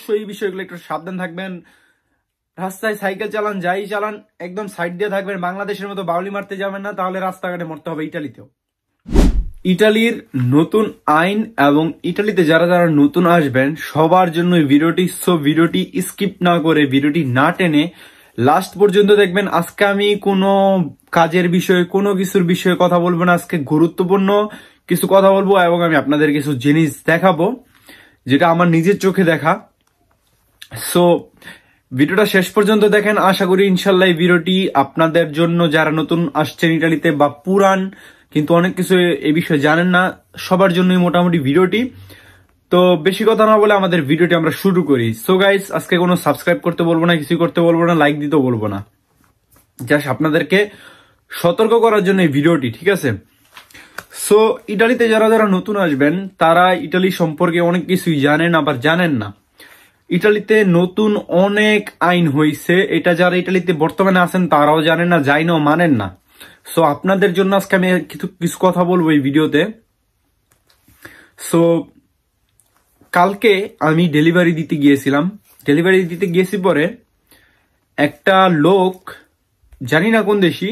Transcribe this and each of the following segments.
অবশ্যই এই বিষয়গুলো একটু সাবধান থাকবেন। রাস্তায় সাইকেল চালান, যাই চালান, একদম সাইড দিয়ে থাকবেন। বাংলাদেশের মতো বাউলি মারতে যাবেন না, তাহলে রাস্তাঘাটে মরতে হবে। ইটালিতেও ইটালির নতুন আইন এবং ইটালিতে যারা যারা নতুন আসবেন সবার জন্য ভিডিওটি, সো ভিডিওটি স্কিপ না করে, ভিডিওটি না টেনে লাস্ট পর্যন্ত দেখবেন। আজকে আমি কোনো কাজের বিষয়ে, কোনো কিছুর বিষয়ে কথা বলবো না। আজকে গুরুত্বপূর্ণ কিছু কথা বলবো এবং আমি আপনাদের কিছু জিনিস দেখাবো যেটা আমার নিজের চোখে দেখা। সো ভিডিওটা শেষ পর্যন্ত দেখেন। আশা করি ইনশাল্লাহ এই ভিডিওটি আপনাদের জন্য, যারা নতুন আসছেন ইটালিতে বা পুরান কিন্তু অনেক কিছু এই বিষয়ে জানেন না, সবার জন্যই মোটামুটি ভিডিওটি। তো বেশি কথা না বলে আমাদের ভিডিওটি আমরা শুরু করি। সো গাইস, আজকে কোনো সাবস্ক্রাইব করতে বলবো না, কিছু করতে বলবো না, লাইক দিতেও বলবো না, জাস্ট আপনাদেরকে সতর্ক করার জন্য এই ভিডিওটি, ঠিক আছে? সো ইটালিতে যারা যারা নতুন আসবেন তারা ইটালি সম্পর্কে অনেক কিছুই জানেন, আবার জানেন না। ইটালিতে নতুন অনেক আইন হয়েছে, এটা যারা ইটালিতে বর্তমানে আছেন তারাও জানেন না, জানেও মানেন না। সো আপনাদের জন্য আজকে আমি কিছু কথা বলবো এই ভিডিওতে। সো কালকে আমি ডেলিভারি দিতে গিয়েছিলাম। ডেলিভারি দিতে গিয়েছি পরে একটা লোক, জানি না কোন দেশি,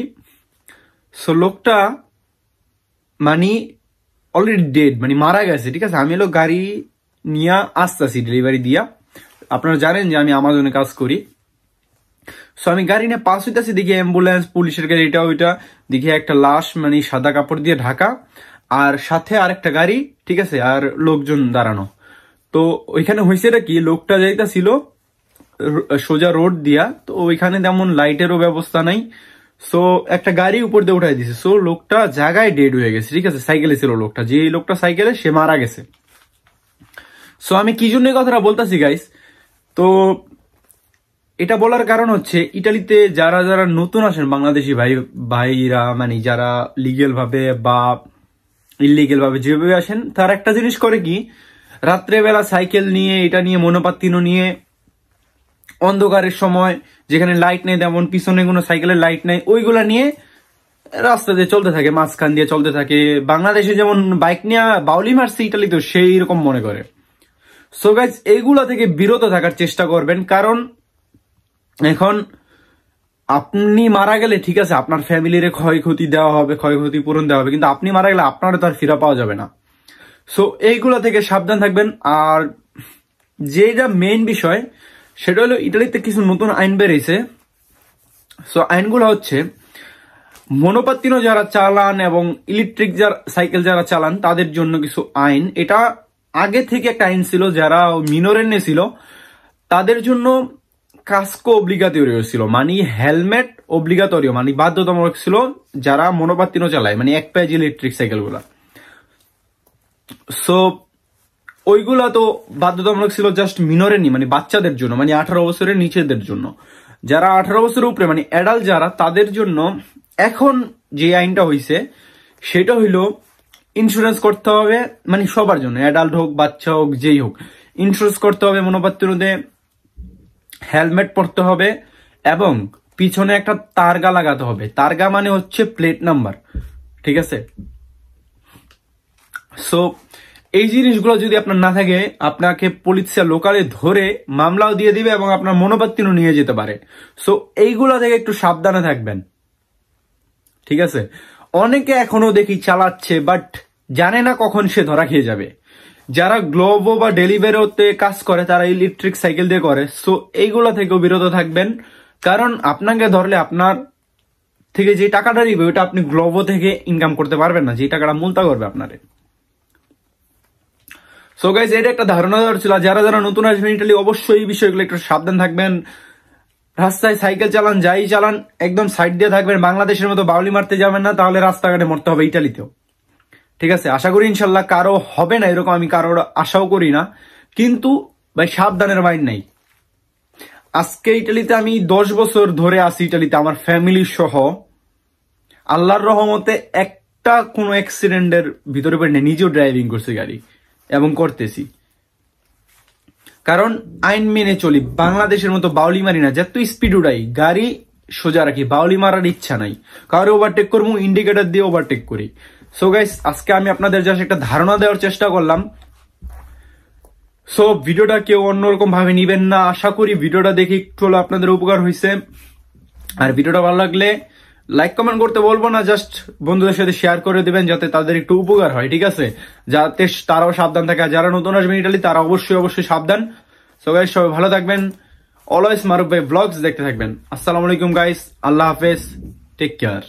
সো লোকটা মানে অলরেডি ডেড, মানে মারা গেছে, ঠিক আছে? আমি এলো গাড়ি নিয়ে আসতেছি ডেলিভারি দিয়া। আপনারা জানেন যে আমি আমাজনে কাজ করি। সো আমি গাড়ি নিয়ে পাস হইতেছি, দেখি অ্যাম্বুলেন্স, পুলিশের গাড়ি, এটা ওইটা, দেখি একটা লাশ মানে সাদা কাপড় দিয়ে ঢাকা, আর সাথে আরেকটা গাড়ি, ঠিক আছে, আর লোকজন দাঁড়ানো। তো ওইখানে হয়েছে কি, লোকটা যাইতাছিল সোজা রোড দিয়া, তো ওইখানে তেমন লাইটেরও ব্যবস্থা নাই। সো একটা গাড়ি উপর দিয়ে উঠাই দিছে। সো লোকটা জায়গায় ডেড হয়ে গেছে, ঠিক আছে? সাইকেলে ছিল লোকটা, যে লোকটা সাইকেলে, সে মারা গেছে। সো আমি কি জন্য কথাটা বলতেছি গাইস, তো এটা বলার কারণ হচ্ছে ইটালিতে যারা যারা নতুন আসেন বাংলাদেশি ভাইরা, মানে যারা লিগেল ভাবে বা ইলিগেল ভাবে যেভাবে আসেন, তার একটা জিনিস করে কি, রাত্রেবেলা সাইকেল নিয়ে, এটা নিয়ে, মনোপাত্তিনো নিয়ে, অন্ধকারের সময় যেখানে লাইট নেই, তেমন পিছনে কোনো সাইকেলের লাইট নেই, ওইগুলা নিয়ে রাস্তা দিয়ে চলতে থাকে, মাঝখান দিয়ে চলতে থাকে। বাংলাদেশে যেমন বাইক নিয়ে বাউলি মারছে, ইটালিতেও সেই রকম মনে করে। সো গাইজ, এইগুলা থেকে বিরত থাকার চেষ্টা করবেন, কারণ এখন আপনি মারা গেলে ঠিক আছে, আপনার ফ্যামিলির ক্ষয়ক্ষতি দেওয়া হবে, ক্ষয়ক্ষতি পূরণ দেওয়া হবে, কিন্তু আপনি মারা গেলে আপনারও তো আর ফিরা পাওয়া যাবে না। সো এইগুলা থেকে সাবধান থাকবেন। আর যেটা মেইন বিষয়, সেটা হলো ইটালিতে কিছু নতুন আইন বেরিয়েছে। সো আইনগুলো হচ্ছে, মনোপাত্তিনো যারা চালান এবং ইলেকট্রিক সাইকেল যারা চালান তাদের জন্য কিছু আইন। এটা আগে থেকে একটা আইন ছিল, যারা মিনরের ছিল তাদের জন্য কাস্কো অব্লিগাটোরিও ছিল, মানে হেলমেট অব্লিগাটোরিও, মানে বাধ্যতামূলক ছিল যারা মনোপাত্তিনো চালায়, মানে এক পেজ ইলেকট্রিক সাইকেল গুলা। সো ওইগুলা তো বাধ্যতামূলক ছিল জাস্ট মিনরের নি, মানে বাচ্চাদের জন্য, মানে 18 বছরের নিচেদের জন্য। যারা 18 বছরের উপরে, মানে অ্যাডাল্ট যারা, তাদের জন্য এখন যে আইনটা হইছে সেটা হইলো ইন্স্যুরেন্স করতে হবে, মানে সবার জন্য, অ্যাডাল্ট হোক, বাচ্চা হোক, যেই হোক, ইন্স্যুরেন্স করতে হবে মনোপাত্তিনোতে, হেলমেট পরতে হবে এবং পিছনে একটা তারগা লাগাতে হবে। তারগা মানে হচ্ছে প্লেট নাম্বার, ঠিক আছে? সো এই জিনিসগুলো যদি আপনার না থাকে, আপনাকে পুলিশিয়া লোকালে ধরে মামলাও দিয়ে দিবে এবং আপনার মনোপাত্তিনও নিয়ে যেতে পারে। সো এইগুলো থেকে একটু সাবধানে থাকবেন, ঠিক আছে? অনেকে এখনো দেখি চালাচ্ছে, বাট জানে না কখন সে ধরা খেয়ে যাবে। যারা গ্লোভো বা ডেলিভারিতে কাজ করে তারা ইলেকট্রিক সাইকেল দিয়ে করে। সো এইগুলো থেকেও বিরত থাকবেন, কারণ আপনাকে ধরলে আপনার থেকে যে টাকাটা নিবে ওটা আপনি গ্লোভো থেকে ইনকাম করতে পারবেন না, যে টাকাটা মুলতা করবে আপনারে। সো গাইজ, এটা একটা ধারণা দেওয়ার ছিল। যারা যারা নতুন আসবেন ইটালি, অবশ্যই এই বিষয়গুলো একটু সাবধান থাকবেন। রাস্তায় সাইকেল চালান, যাই চালান, একদম সাইড দিয়ে থাকবেন। বাংলাদেশের মতো বাউলি মারতে যাবেন না, তাহলে রাস্তাঘাটে মরতে হবে ইটালিতেও, ঠিক আছে? আশা করি ইনশাল্লাহ কারো হবে না এরকম, আমি কারোর আশাও করি না, কিন্তু ভাই সাবধানের মাইন্ড নাই। আজকে ইটালিতে আমি 10 বছর ধরে আছি ইটালিতে, আমার ফ্যামিলি সহ। আল্লাহর রহমতে একটা কোনো অ্যাক্সিডেন্টের ভিতরে পড়ে নিজেও ড্রাইভিং করছি গাড়ি এবং করতেছি, কারণ আইন মেনে চলি। বাংলাদেশের মতো বাউলি মারি না, যত স্পিড উড়াই, গাড়ি সোজা রাখি, বাউলি মারার ইচ্ছা নাই। কারো ওভারটেক করবো, ইন্ডিকেটর দিয়ে ওভারটেক করি। সো গাইস, আজকে আমি আপনাদের জাস্ট একটা ধারণা দেওয়ার চেষ্টা করলাম। সো ভিডিওটা কেউ অন্যরকম ভাবে নিবেন না, আশা করি ভিডিওটা দেখে একটু হলো আপনাদের উপকার হয়েছে। আর ভিডিওটা ভালো লাগলে লাইক কমেন্ট করতে বলবো না, জাস্ট বন্ধুদের সাথে শেয়ার করে দিবেন যাতে তাদের একটু উপকার হয়, ঠিক আছে, যাতে তারাও সাবধান থাকে। আর যারা নতুন আসবেন ইটালি তারা অবশ্যই সাবধান। সো গাইস সবাই ভালো থাকবেন, অলওয়েজ মারুফ ভাই ব্লগস দেখতে থাকবেন। আসসালামু আলাইকুম গাইস, আল্লাহ হাফেজ, টেক কেয়ার।